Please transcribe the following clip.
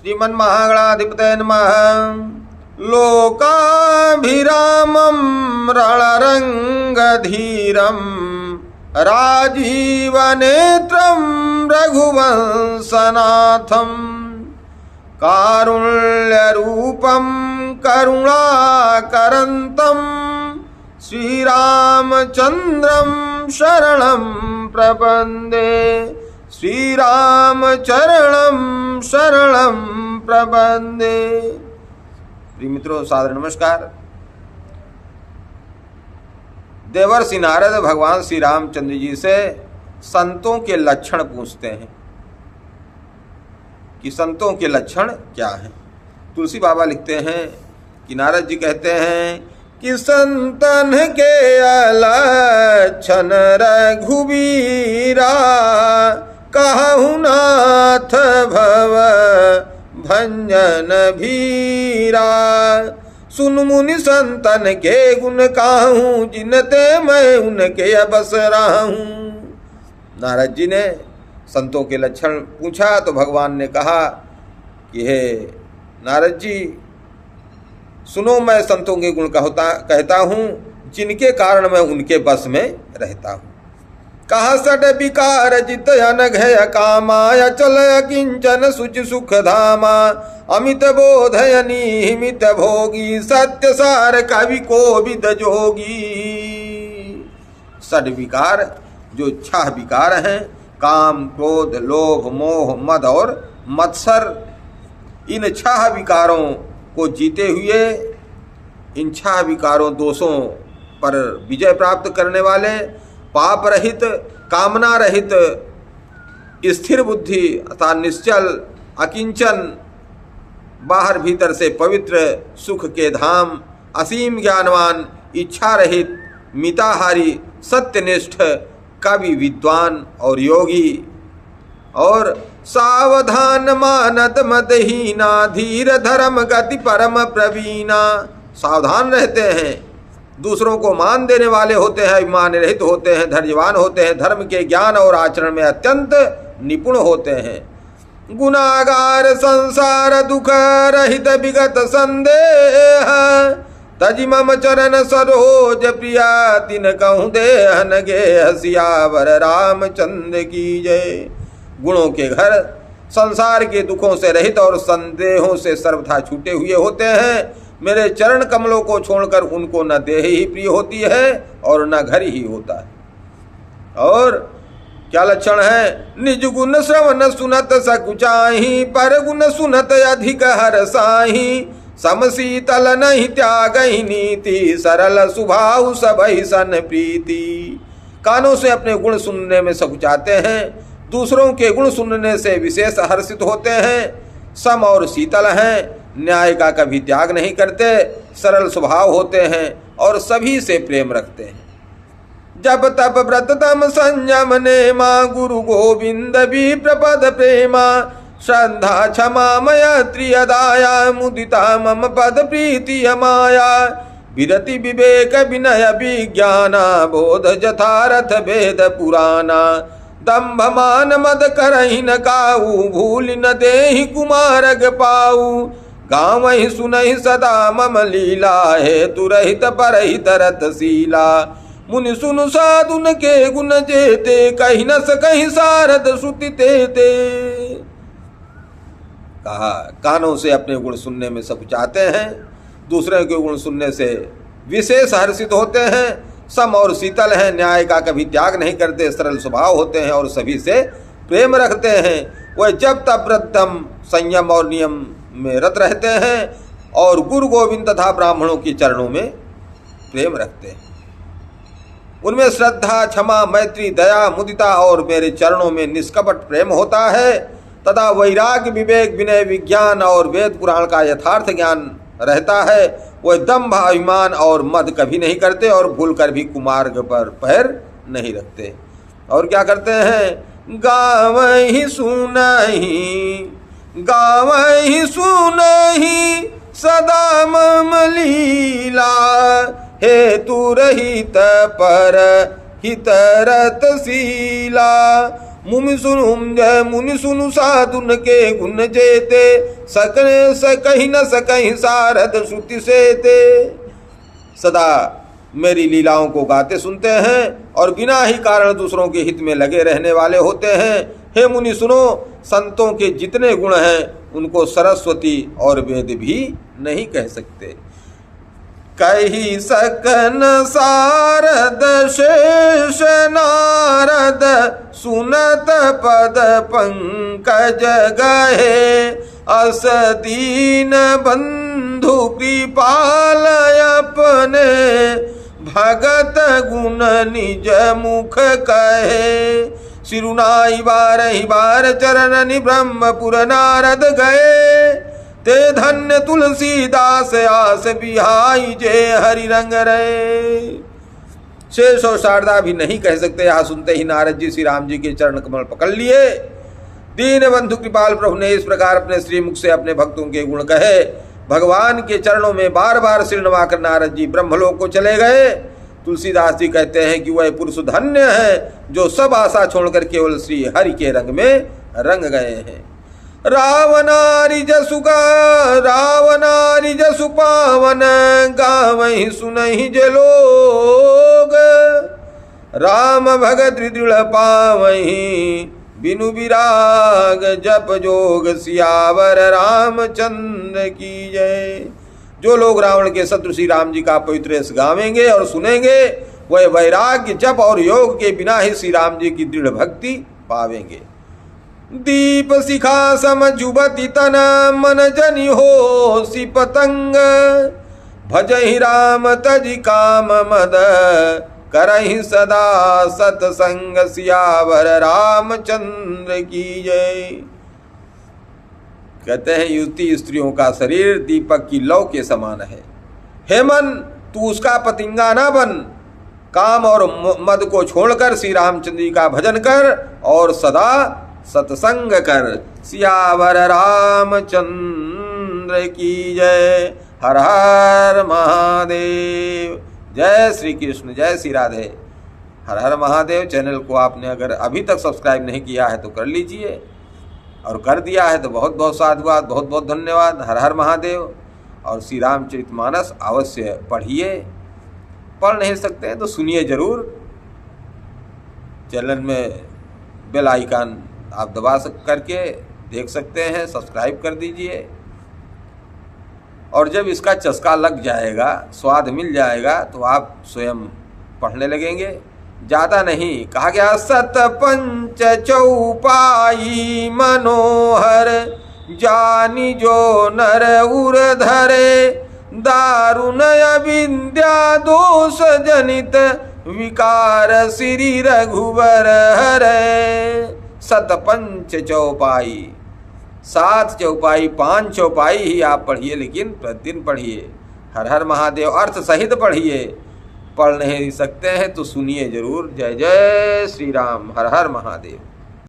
श्रीमन्महागणाधिपतये नमः। लोकाभिरामं रणरङ्गधीरं राजीवनेत्रं रघुवंशनाथं कारुण्यरूपं करुणाकरन्तं श्रीरामचन्द्रं शरणं प्रपद्ये। श्रीरामचरणं शरणं प्रपद्ये। प्रिय मित्रों, सादर नमस्कार। देवर्षि नारद भगवान श्री रामचंद्र जी से संतों के लक्षण पूछते हैं कि संतों के लक्षण क्या हैं। तुलसी बाबा लिखते हैं कि नारद जी कहते हैं कि संतन के लक्षण रघुवीरा, कहु नाथ भव भंजन भीरा। सुन मुनि संतन के गुण कहूँ, जिनते मैं उनके बस रहूं। नारद जी ने संतों के लक्षण पूछा तो भगवान ने कहा कि हे नारद जी, सुनो, मैं संतों के गुण कहता हूँ, जिनके कारण मैं उनके बस में रहता हूँ। कहा सट विकार जित अनघय कामाय, चल किंचन सुच सुख धामा। अमित बोधयनी हिमित भोगी, सत्य सार कवि को विद जोगी। सट विकार जो छह विकार हैं, काम क्रोध लोभ मोह मद और मत्सर, इन छह विकारों को जीते हुए, इन छह विकारों दोषों पर विजय प्राप्त करने वाले, पाप रहित कामना रहित स्थिर बुद्धि अर्थात निश्चल अकिंचन, बाहर भीतर से पवित्र सुख के धाम, असीम ज्ञानवान, इच्छा रहित मिताहारी, सत्यनिष्ठ, कवि विद्वान और योगी। और सावधान मानत मदहीना, धीर धर्म गति परम प्रवीणा। सावधान रहते हैं, दूसरों को मान देने वाले होते हैं, अभिमान रहित होते हैं, धैर्यवान होते हैं, धर्म के ज्ञान और आचरण में अत्यंत निपुण होते हैं। गुनागार संसार दुख रहित विगत संदेह, तजि मम चरण सरोज प्रिया। दिन कहूँ देहन गे हसियावर रामचंद्र की जय। गुणों के घर संसार के दुखों से रहित और संदेहों से सर्वथा छूटे हुए होते हैं। मेरे चरण कमलों को छोड़कर उनको न देह ही प्रिय होती है और न घर ही होता है। और क्या लक्षण है? निज गुण श्रवण सुनत सकुचाही, पर गुण सुनत अधिक हरसाही। समशीतल नहीं त्यागहि नीति, सरल स्वभाव सबहि सन प्रीति। कानों से अपने गुण सुनने में सकुचाते हैं, दूसरों के गुण सुनने से विशेष हर्षित होते हैं, सम और शीतल हैं, न्याय का कभी त्याग नहीं करते, सरल स्वभाव होते हैं और सभी से प्रेम रखते हैं। जब तप व्रत तम संयम नेमा, गुरु गोविंद भी प्रपद प्रेमा। श्रद्धा क्षमा मैत्री दाया, मुदिता मम पद प्रीति माया। विरति विवेक विनय विज्ञाना, बोध जथारथ वेद पुराना। दंभ मान मद करहि न काऊ, भूल न देहि कुमारग पाऊ। गाँव ही सुनहि सदा मम लीला, है तुरहित परहित रतशीला। मुनि सुनु साधुन के गुण जेते, कहि न सकहि सारद श्रुति तेते। कहा, कानों से अपने गुण सुनने में सकुचाते हैं, दूसरे के गुण सुनने से विशेष हर्षित होते हैं, सम और शीतल हैं, न्याय का कभी त्याग नहीं करते, सरल स्वभाव होते हैं और सभी से प्रेम रखते हैं। वह जब तब व्रतम संयम और नियम में रत रहते हैं और गुरु गोविंद तथा ब्राह्मणों के चरणों में प्रेम रखते हैं। उनमें श्रद्धा क्षमा मैत्री दया मुदिता और मेरे चरणों में निष्कपट प्रेम होता है, तथा वैराग्य विवेक विनय विज्ञान और वेद पुराण का यथार्थ ज्ञान रहता है। वह दंभ अभिमान और मद कभी नहीं करते और भूल कर भी कुमार्ग पर पैर नहीं रखते। और क्या करते हैं? गावहि सुनहि सदा मम लीला, हेतु रहित पर हित रतशीला। मुनि सुनु जय मुनि सुनु साधुन के गुण जेते, सकने सकहि न सकहि सारद श्रुति सेते। सदा मेरी लीलाओं को गाते सुनते हैं और बिना ही कारण दूसरों के हित में लगे रहने वाले होते हैं। हे मुनि सुनो, संतों के जितने गुण हैं उनको सरस्वती और वेद भी नहीं कह सकते। कही सकन सारद शेष नारद, सुनत पद पंकज गहे, अस दीन बंधु कृपाल अपने, भगत गुण निज मुख कहे। सिरुनाई बारहि बार चरणनि ब्रह्मपुर नारद गए, ते धन्य तुलसीदास आस बिहाई जे हरि रंग रहे। शेष और शारदा भी नहीं कह सकते। यहाँ सुनते ही नारद जी श्री राम जी के चरण कमल पकड़ लिए। दीन बंधु कृपाल प्रभु ने इस प्रकार अपने श्रीमुख से अपने भक्तों के गुण कहे। भगवान के चरणों में बार बार सिर नवाकर नारद जी ब्रह्मलोक को चले गए। तुलसीदास जी कहते हैं कि वह पुरुष धन्य है जो सब आशा छोड़कर केवल श्री हरि के रंग में रंग गए हैं। रावनारि जसु पावन, गावहि सुनहि जे लोग, राम भगत दृढ़ पावहि, बिनु विराग जप जोग, सियावर रामचंद्र की जय। जो लोग रावण के शत्रु श्री राम जी का पवित्र यश गावेंगे और सुनेंगे, वह वैराग्य जप और योग के बिना ही श्री राम जी की दृढ़ भक्ति पावेंगे। दीप शिखा सम जुबति तन, मन जनि हो सि पतंग, भजहि राम तजि काम मद, करहि सदा सतसंग, सियावर रामचंद्र की जय। कहते हैं युवती स्त्रियों का शरीर दीपक की लौ के समान है। हे मन, तू उसका पतिंगा ना बन, काम और मद को छोड़कर श्री रामचंद्र जी का भजन कर और सदा सत्संग कर। सियावर रामचंद्र की जय। हर हर महादेव। जय श्री कृष्ण, जय श्री राधे। हर हर महादेव। चैनल को आपने अगर अभी तक सब्सक्राइब नहीं किया है तो कर लीजिए, और कर दिया है तो बहुत बहुत साधुवाद, बहुत बहुत धन्यवाद। हर हर महादेव। और श्री रामचरितमानस अवश्य पढ़िए, पढ़ नहीं सकते हैं तो सुनिए जरूर। चैनल में बेल आइकन आप दबा करके देख सकते हैं, सब्सक्राइब कर दीजिए। और जब इसका चस्का लग जाएगा, स्वाद मिल जाएगा, तो आप स्वयं पढ़ने लगेंगे। ज्यादा नहीं कहा गया। सत पंच चौपाई मनोहर, जानी जो नर उर धरे, दारुण विद्या दोष जनित, विकार श्री रघुवर हरे। सत पंच चौपाई, 7 चौपाई, 5 चौपाई ही आप पढ़िए, लेकिन प्रतिदिन पढ़िए। हर हर महादेव अर्थ सहित पढ़िए। पढ़ नहीं सकते हैं तो सुनिए जरूर। जय जय श्री राम। हर हर महादेव।